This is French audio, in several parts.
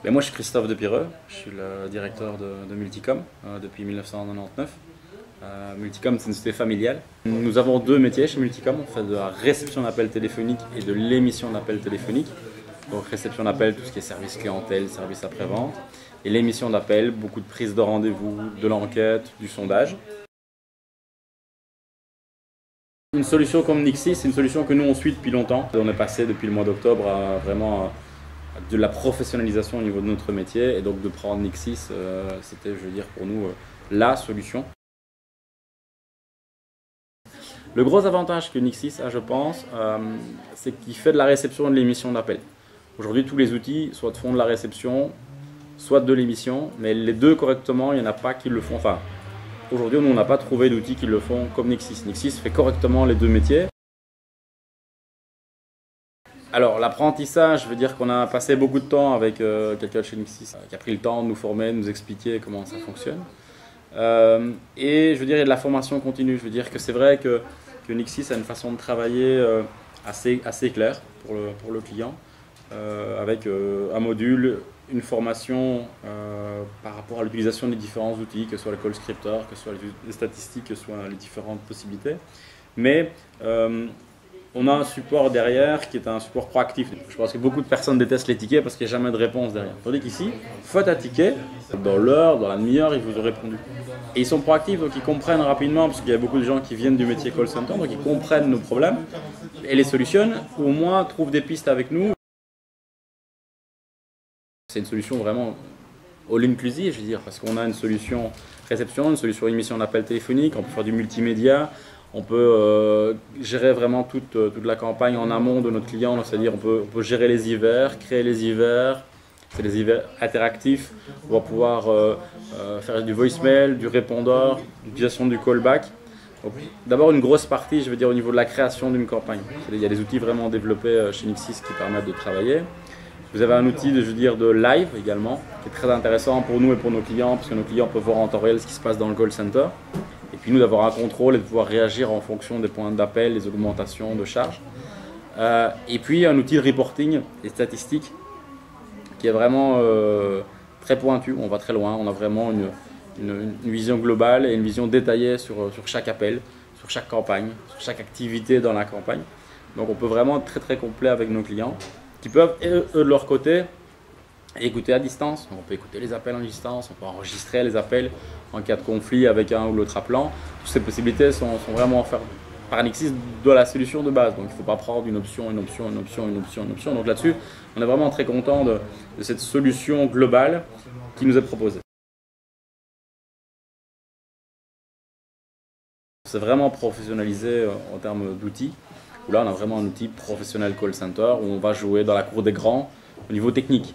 Ben moi, je suis Christophe Depireux, je suis le directeur de Multicom depuis 1999. Multicom, c'est une société familiale. Nous avons deux métiers chez Multicom, on fait de la réception d'appels téléphoniques et de l'émission d'appels téléphoniques. Donc réception d'appels, tout ce qui est service clientèle, service après-vente. Et l'émission d'appels, beaucoup de prises de rendez-vous, de l'enquête, du sondage. Une solution comme Nixis, c'est une solution que nous on suit depuis longtemps. On est passé depuis le mois d'octobre à vraiment de la professionnalisation au niveau de notre métier, et donc de prendre Nixis, c'était, je veux dire, pour nous la solution. Le gros avantage que Nixis a, je pense, c'est qu'il fait de la réception et de l'émission d'appels. Aujourd'hui, tous les outils soit font de la réception, soit de l'émission, mais les deux correctement, il n'y en a pas qui le font. Enfin, aujourd'hui, nous, on n'a pas trouvé d'outils qui le font comme Nixis. Nixis fait correctement les deux métiers. Alors, l'apprentissage, je veux dire qu'on a passé beaucoup de temps avec quelqu'un de chez Nixis qui a pris le temps de nous former, de nous expliquer comment ça fonctionne. Et je veux dire, il y a de la formation continue. Je veux dire que c'est vrai que Nixis a une façon de travailler assez claire pour le client, avec un module, une formation par rapport à l'utilisation des différents outils, que ce soit le call scripter, que ce soit les statistiques, que ce soit les différentes possibilités. Mais on a un support derrière qui est un support proactif. Je pense que beaucoup de personnes détestent les tickets parce qu'il n'y a jamais de réponse derrière. Tandis qu'ici, faites un ticket, dans l'heure, dans la demi-heure, ils vous ont répondu. Et ils sont proactifs, donc ils comprennent rapidement, parce qu'il y a beaucoup de gens qui viennent du métier call center, donc ils comprennent nos problèmes et les solutionnent, ou au moins trouvent des pistes avec nous. C'est une solution vraiment all-inclusive, je veux dire, parce qu'on a une solution réception, une solution émission d'appel téléphonique, on peut faire du multimédia. On peut gérer vraiment toute la campagne en amont de notre client, c'est-à-dire on peut gérer les hivers, créer les hivers, c'est des hivers interactifs, on va pouvoir faire du voicemail, du répondeur, l'utilisation du callback. D'abord une grosse partie, je veux dire, au niveau de la création d'une campagne. Il y a des outils vraiment développés chez Nixis qui permettent de travailler. Vous avez un outil de live également, qui est très intéressant pour nous et pour nos clients, parce que nos clients peuvent voir en temps réel ce qui se passe dans le call center. Et puis nous d'avoir un contrôle et de pouvoir réagir en fonction des points d'appel, des augmentations de charges. Et puis un outil de reporting et statistiques qui est vraiment très pointu, on va très loin, on a vraiment une vision globale et une vision détaillée sur chaque appel, sur chaque campagne, sur chaque activité dans la campagne. Donc on peut vraiment être très très complet avec nos clients qui peuvent eux de leur côté écouter à distance. Donc on peut écouter les appels en distance, on peut enregistrer les appels en cas de conflit avec un ou l'autre appelant. Toutes ces possibilités sont vraiment offertes par Nixis de la solution de base. Donc il ne faut pas prendre une option. Donc là-dessus, on est vraiment très content de cette solution globale qui nous est proposée. C'est vraiment professionnalisé en termes d'outils. Là, on a vraiment un outil professionnel call center où on va jouer dans la cour des grands au niveau technique.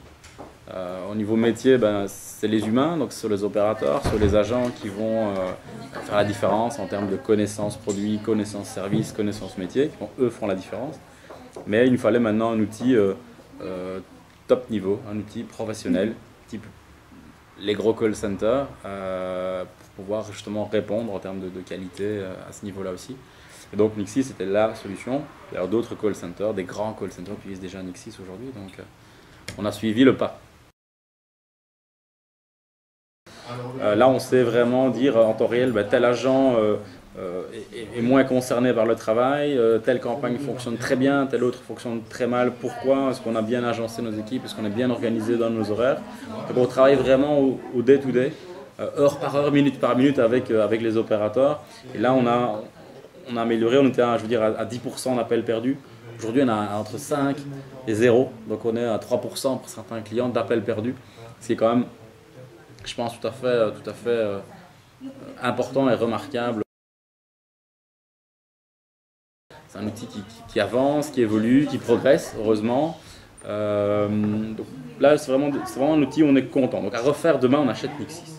Au niveau métier, c'est les humains, donc c'est les opérateurs, c'est les agents qui vont faire la différence en termes de connaissances produits, connaissances services, connaissances métiers, qui eux font la différence. Mais il nous fallait maintenant un outil top niveau, un outil professionnel, type les gros call centers, pour pouvoir justement répondre en termes de qualité à ce niveau-là aussi. Et donc Nixis c'était la solution. Il y a d'autres call centers, des grands call centers qui utilisent déjà Nixis aujourd'hui, donc on a suivi le pas. Là, on sait vraiment dire en temps réel, tel agent est moins concerné par le travail, telle campagne fonctionne très bien, telle autre fonctionne très mal. Pourquoi? Est-ce qu'on a bien agencé nos équipes? Est-ce qu'on est bien organisé dans nos horaires? Donc, on travaille vraiment au day-to-day, heure par heure, minute par minute avec les opérateurs. Et là, on a amélioré, on était à 10% d'appels perdus. Aujourd'hui, on a entre 5 et 0, donc on est à 3% pour certains clients d'appels perdus. C'est quand même, je pense, tout à fait important et remarquable. C'est un outil qui avance, qui évolue, qui progresse, heureusement. Donc là, c'est vraiment un outil où on est content. Donc à refaire demain, on achète Nixis.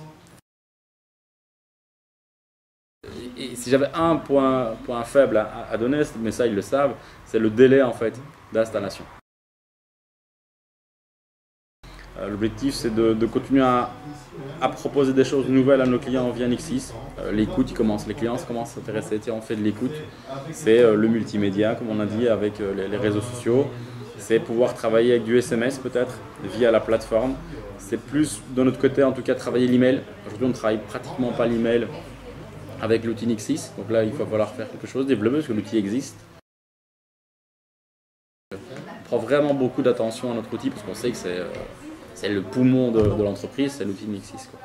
Et si j'avais un point faible à donner, mais ça ils le savent, c'est le délai en fait d'installation. L'objectif c'est de continuer à proposer des choses nouvelles à nos clients via Nixis. L'écoute, les clients commencent à s'intéresser, tiens on fait de l'écoute. C'est le multimédia comme on a dit avec les réseaux sociaux. c'est pouvoir travailler avec du SMS peut-être via la plateforme. C'est plus de notre côté en tout cas travailler l'email. Aujourd'hui on ne travaille pratiquement pas l'email avec l'outil Nixis, donc là il va falloir faire quelque chose, développer parce que l'outil existe. On prend vraiment beaucoup d'attention à notre outil parce qu'on sait que c'est le poumon de l'entreprise, c'est l'outil Nixis, quoi.